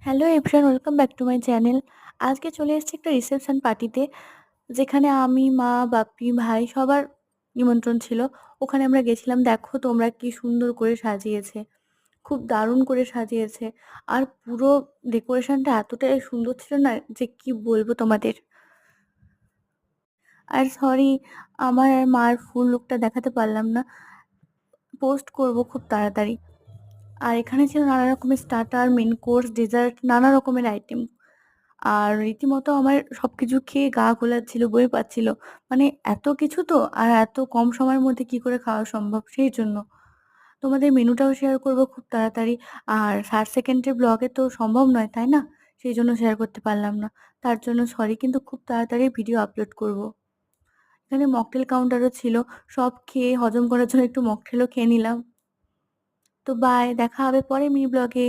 Hello everyone, welcome back to my channel. আজকে চলে এসেছি একটা রিসেপশন পার্টিতে, যেখানে আমি, মা, বাপি, ভাই সবার নিমন্ত্রণ ছিল। ওখানে আমরা গেছিলাম। দেখো তোমরা কি সুন্দর করে সাজিয়েছে। খুব দারুণ করে সাজিয়েছে। আর পুরো ডেকোরেশনটা এতটাই সুন্দর ছিল না যে কি বলবো তোমাদের। আর সরি, আমার আর মার ফুল লুকটা দেখাতে পারলাম না। পোস্ট করব খুব তাড়াতাড়ি। আর এখানে ছিল নানা রকমের স্টার্টার, মেইন কোর্স, ডেজার্ট, নানা রকমের আইটেম। আর রীতিমতো আমার সবকিছু খেয়ে গা গোলাচ্ছিল, বয়ে পাচ্ছিল। মানে এত কিছু তো, আর এত কম সময়ের মধ্যে কি করে খাওয়া সম্ভব? সেই জন্য তোমাদের মেনুটাও শেয়ার করব খুব তাড়াতাড়ি। আর 60 সেকেন্ডের ব্লগে তো সম্ভব নয়, তাই না? সেই জন্য শেয়ার করতে পারলাম না। তার জন্য সরি, কিন্তু খুব তাড়াতাড়ি ভিডিও আপলোড করব। এখানে মকটেল কাউন্টারও ছিল। সব খেয়ে হজম করার জন্য একটু মকটেলও খেয়ে নিলাম। তো বাই, দেখা হবে পরে মিনি ব্লগে।